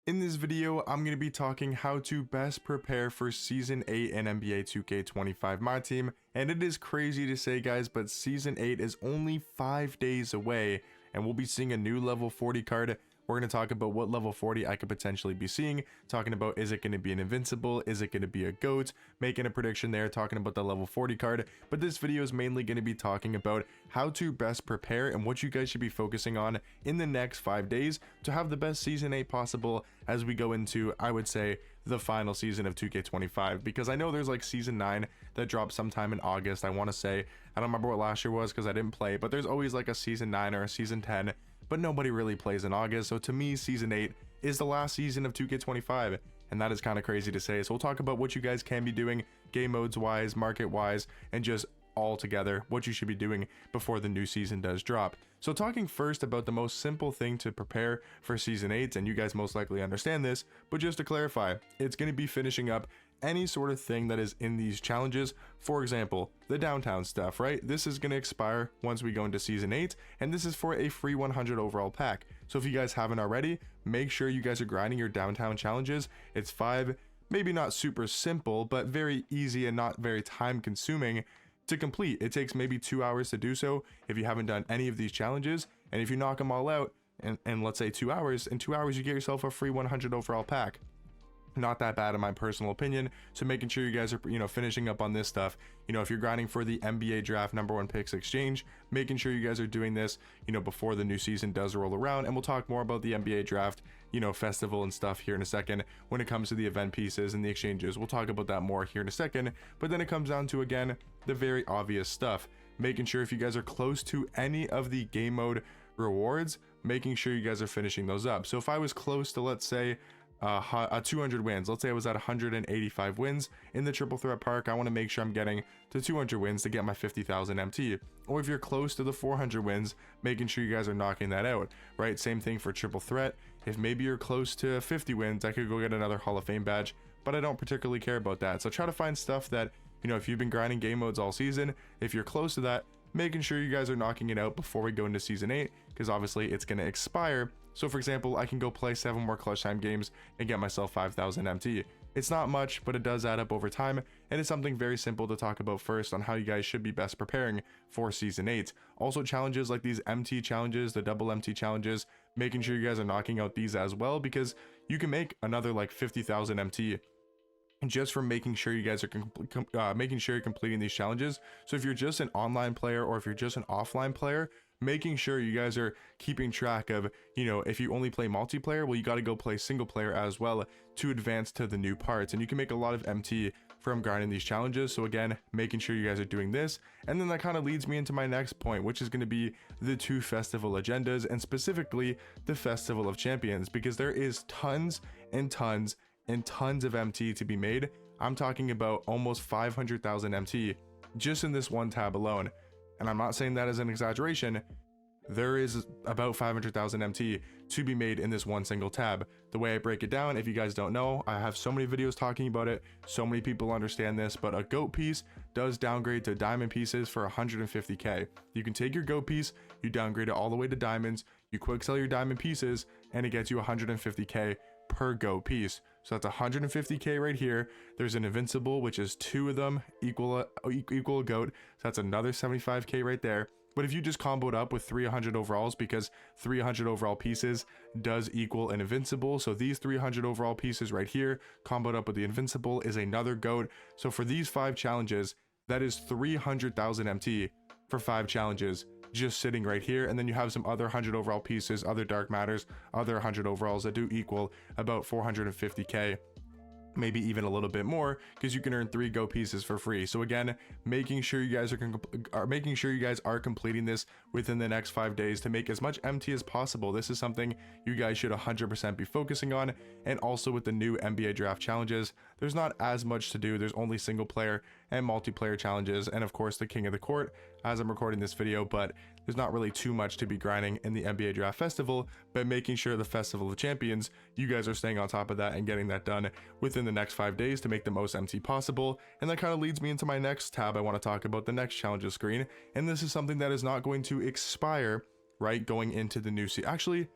In this video, I'm going to be talking how to best prepare for Season 8 in NBA 2K25 Myteam, and it is crazy to say guys, but Season 8 is only 5 days away, and we'll be seeing a new level 40 card. We're going to talk about what level 40 I could potentially be seeing, talking about is it going to be an invincible, is it going to be a GOAT, making a prediction there, talking about the level 40 card, but this video is mainly going to be talking about how to best prepare and what you guys should be focusing on in the next 5 days to have the best Season 8 possible as we go into, I would say, the final season of 2K25, because I know there's like Season 9 that drops sometime in August, I want to say. I don't remember what last year was because I didn't play, but there's always like a Season 9 or a Season 10, but nobody really plays in August. So to me, Season 8 is the last season of 2K25, and that is kind of crazy to say. So we'll talk about what you guys can be doing game modes wise, market wise, and just all together what you should be doing before the new season does drop. So talking first about the most simple thing to prepare for Season 8, and you guys most likely understand this, but just to clarify, it's going to be finishing up any sort of thing that is in these challenges. For example, the downtown stuff, right? This is going to expire once we go into Season 8, and this is for a free 100 overall pack. So if you guys haven't already, make sure you guys are grinding your downtown challenges. It's 5, maybe not super simple, but very easy and not very time consuming to complete. It takes maybe 2 hours to do so if you haven't done any of these challenges, and if you knock them all out in let's say 2 hours, in 2 hours you get yourself a free 100 overall pack. Not that bad in my personal opinion. So making sure you guys are, finishing up on this stuff. If you're grinding for the NBA draft #1 picks exchange, making sure you guys are doing this, before the new season does roll around. And we'll talk more about the NBA draft, festival and stuff here in a second. When it comes to the event pieces and the exchanges, we'll talk about that more here in a second. But then it comes down to, again, the very obvious stuff. Making sure if you guys are close to any of the game mode rewards, making sure you guys are finishing those up. So if I was close to, let's say, 200 wins, let's say I was at 185 wins in the triple threat park, I want to make sure I'm getting to 200 wins to get my 50,000 MT. Or if you're close to the 400 wins, making sure you guys are knocking that out, right? Same thing for triple threat. If maybe you're close to 50 wins, I could go get another Hall of Fame badge, but I don't particularly care about that. So try to find stuff that, if you've been grinding game modes all season, if you're close to that, making sure you guys are knocking it out before we go into Season 8, because obviously it's going to expire. So for example, I can go play 7 more clutch time games and get myself 5,000 MT. It's not much, but it does add up over time, and it's something very simple to talk about first on how you guys should be best preparing for Season 8. Also challenges like these MT challenges, the double MT challenges, making sure you guys are knocking out these as well, because you can make another like 50,000 MT just from making sure you guys are making sure you're completing these challenges. So if you're just an online player or if you're just an offline player, making sure you guys are keeping track of, if you only play multiplayer, well, you got to go play single player as well to advance to the new parts, and you can make a lot of MT from grinding these challenges. So again, making sure you guys are doing this. And then that kind of leads me into my next point, which is going to be the 2 festival agendas, and specifically the Festival of Champions, because there is tons and tons and tons of MT to be made. I'm talking about almost 500,000 MT just in this one tab alone, and I'm not saying that as an exaggeration. There is about 500,000 MT to be made in this one single tab. The way I break it down, if you guys don't know, I have so many videos talking about it, so many people understand this, but a GOAT piece does downgrade to diamond pieces for 150k. You can take your GOAT piece, you downgrade it all the way to diamonds, you quick sell your diamond pieces, and it gets you 150k per GOAT piece. So that's 150k right here. There's an invincible, which is 2 of them equal a GOAT, so that's another 75k right there. But if you just comboed up with 300 overalls, because 300 overall pieces does equal an invincible, so these 300 overall pieces right here comboed up with the invincible is another GOAT. So for these 5 challenges, that is 300,000 MT for 5 challenges just sitting right here. And then you have some other 100 overall pieces, other dark matters, other 100 overalls that do equal about 450k, maybe even a little bit more, because you can earn 3 GO pieces for free. So again, making sure you guys are completing this within the next 5 days to make as much MT as possible. This is something you guys should 100% be focusing on. And also with the new NBA draft challenges, there's not as much to do. There's only single player and multiplayer challenges, and of course the King of the Court as I'm recording this video, but there's not really too much to be grinding in the NBA Draft Festival. But making sure the Festival of Champions, you guys are staying on top of that and getting that done within the next 5 days to make the most MT possible. And that kind of leads me into my next tab. I want to talk about the next challenges screen, and this is something that is not going to expire right going into the new season. Actually,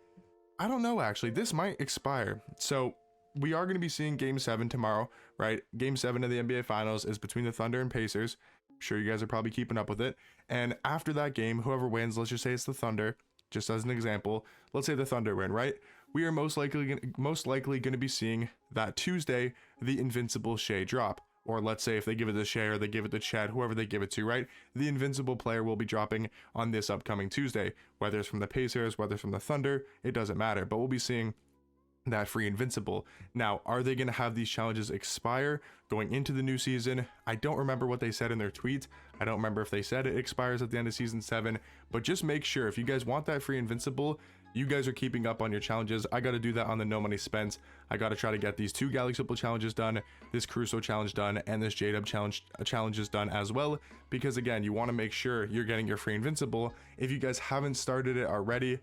I don't know, actually. This might expire. So we are going to be seeing game 7 tomorrow, right? Game 7 of the NBA Finals is between the Thunder and Pacers. I'm sure you guys are probably keeping up with it. And after that game, whoever wins, let's just say it's the Thunder, just as an example, let's say the Thunder win, right? We are most likely going to be seeing that Tuesday the Invincible Shea drop. Or let's say if they give it to Shea or they give it to Chad, whoever they give it to, right? The Invincible player will be dropping on this upcoming Tuesday. Whether it's from the Pacers, whether it's from the Thunder, it doesn't matter. But we'll be seeing that free Invincible. Now, are they going to have these challenges expire going into the new season? I don't remember what they said in their tweet. I don't remember if they said it expires at the end of season 7, but just make sure if you guys want that free Invincible, you guys are keeping up on your challenges. I got to do that on the no money spent. I got to try to get these 2 Galaxy Opal challenges done, this Crusoe challenge done, and this J-Dub challenges done as well, because again, you want to make sure you're getting your free Invincible. If you guys haven't started it already,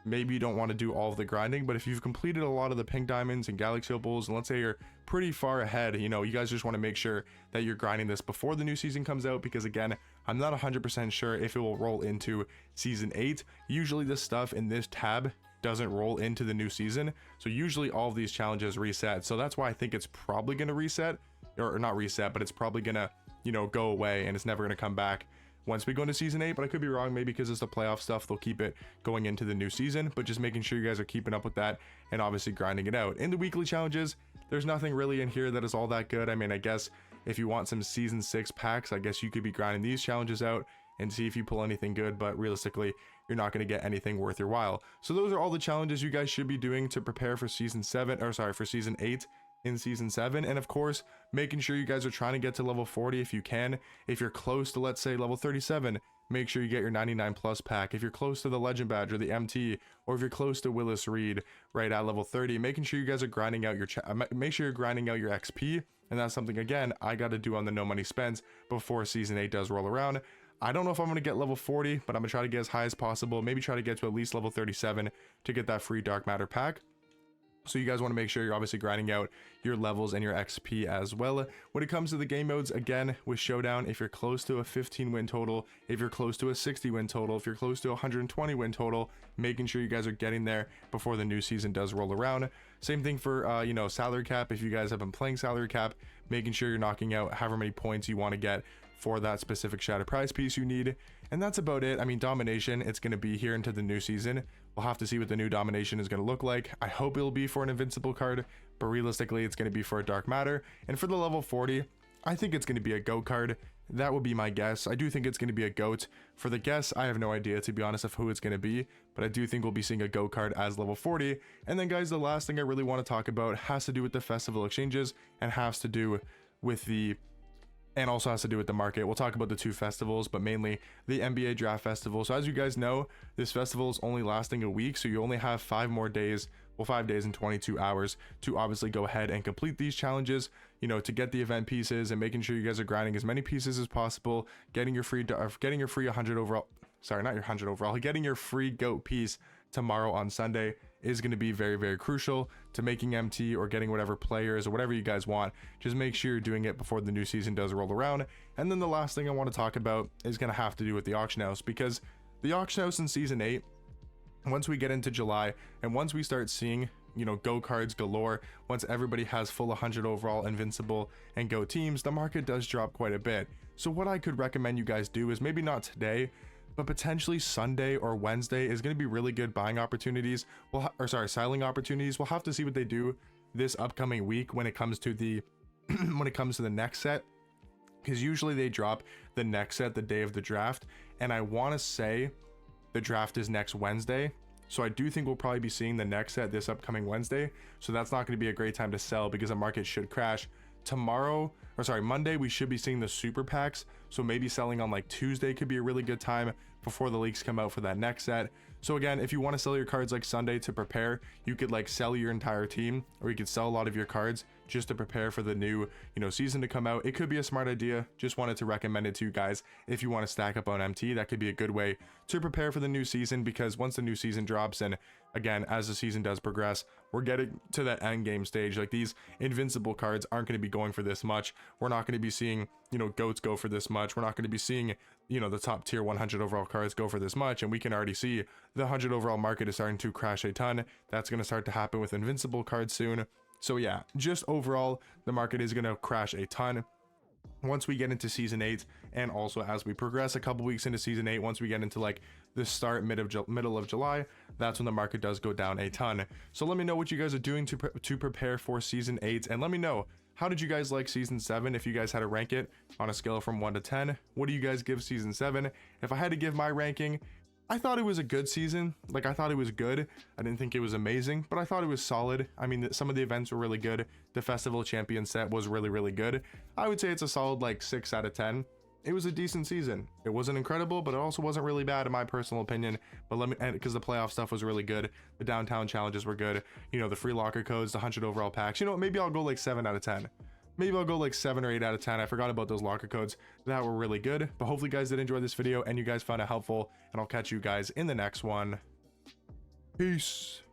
maybe you don't want to do all of the grinding, but if you've completed a lot of the pink diamonds and Galaxy Opals, and let's say you're pretty far ahead, you know, you guys just want to make sure that you're grinding this before the new season comes out, because again, I'm not 100% sure if it will roll into season 8. Usually this stuff in this tab doesn't roll into the new season, so usually all of these challenges reset. So that's why I think it's probably going to reset, or not reset, but it's probably going to, you know, go away and it's never going to come back once we go into season 8, but I could be wrong. Maybe because it's the playoff stuff, they'll keep it going into the new season, but just making sure you guys are keeping up with that and obviously grinding it out. In the weekly challenges, there's nothing really in here that is all that good. I mean, I guess if you want some season 6 packs, I guess you could be grinding these challenges out and see if you pull anything good, but realistically, you're not going to get anything worth your while. So those are all the challenges you guys should be doing to prepare for season 7, or sorry, for season 8 in season 7. And of course, making sure you guys are trying to get to level 40 if you can. If you're close to, let's say, level 37, make sure you get your 99 plus pack. If you're close to the Legend Badge or the MT, or if you're close to Willis Reed right at level 30, making sure you guys are grinding out your make sure you're grinding out your XP. And that's something, again, I got to do on the no money spends before season 8 does roll around. I don't know if I'm going to get level 40, but I'm going to try to get as high as possible. Maybe try to get to at least level 37 to get that free Dark Matter pack. So you guys want to make sure you're obviously grinding out your levels and your XP as well. When it comes to the game modes, again, with Showdown, if you're close to a 15 win total, if you're close to a 60 win total, if you're close to a 120 win total, making sure you guys are getting there before the new season does roll around. Same thing for, you know, salary cap. If you guys have been playing salary cap, making sure you're knocking out however many points you want to get for that specific shadow prize piece you need. And that's about it. I mean, domination, it's going to be here into the new season. We'll have to see what the new domination is going to look like. I hope it'll be for an invincible card, but realistically it's going to be for a dark matter. And for the level 40, I think it's going to be a goat card. That would be my guess. I do think it's going to be a goat. For the guess, I have no idea, to be honest, of who it's going to be, but I do think we'll be seeing a goat card as level 40. And then guys, the last thing I really want to talk about has to do with the festival exchanges and has to do with the also has to do with the market. We'll talk about the 2 festivals, but mainly the NBA Draft Festival. So as you guys know, this festival is only lasting a week, so you only have 5 more days, well, 5 days and 22 hours to obviously go ahead and complete these challenges, you know, to get the event pieces and making sure you guys are grinding as many pieces as possible, getting your free 100 overall, sorry, not your 100 overall, getting your free GOAT piece tomorrow on Sunday is going to be very, very crucial to making MT or getting whatever players or whatever you guys want. Just make sure you're doing it before the new season does roll around. And then the last thing I want to talk about is going to have to do with the auction house, because the auction house in season 8, once we get into July and once we start seeing, you know, go cards galore, once everybody has full 100 overall invincible and go teams, the market does drop quite a bit. So what I could recommend you guys do is maybe not today, but potentially Sunday or Wednesday is going to be really good buying opportunities. Selling opportunities. We'll have to see what they do this upcoming week when it comes to the when it comes to the next set, because usually they drop the next set the day of the draft, and I want to say the draft is next Wednesday. So I do think we'll probably be seeing the next set this upcoming Wednesday. So that's not going to be a great time to sell because the market should crash. Monday, we should be seeing the super packs. So maybe selling on like Tuesday could be a really good time before the leaks come out for that next set. So again, if you want to sell your cards like Sunday to prepare, you could like sell your entire team, or you could sell a lot of your cards just to prepare for the new, you know, season to come out. It could be a smart idea. Just wanted to recommend it to you guys. If you want to stack up on MT, that could be a good way to prepare for the new season, because once the new season drops, and again, as the season does progress, we're getting to that end game stage. Like, these invincible cards aren't going to be going for this much. We're not going to be seeing you know, goats go for this much. We're not going to be seeing, you know, the top tier 100 overall cards go for this much. And we can already see the 100 overall market is starting to crash a ton. That's going to start to happen with invincible cards soon. So yeah, just overall, the market is going to crash a ton once we get into season 8, and also as we progress a couple weeks into season 8, once we get into like the middle of July, that's when the market does go down a ton. So let me know what you guys are doing to prepare for season 8, and let me know, how did you guys like season 7? If you guys had to rank it on a scale from 1 to 10, what do you guys give season 7? If I had to give my ranking, I thought it was a good season. Like, I thought it was good. I didn't think it was amazing, but I thought it was solid. I mean, some of the events were really good. The Festival Champion set was really, really good. I would say it's a solid, like, 6 out of 10. It was a decent season. It wasn't incredible, but it also wasn't really bad in my personal opinion. But let me, because the playoff stuff was really good. The downtown challenges were good. You know, the free locker codes, the 100 overall packs. You know, maybe I'll go like 7 out of 10. Maybe I'll go like 7 or 8 out of 10. I forgot about those locker codes that were really good. But hopefully you guys did enjoy this video and you guys found it helpful. And I'll catch you guys in the next one. Peace.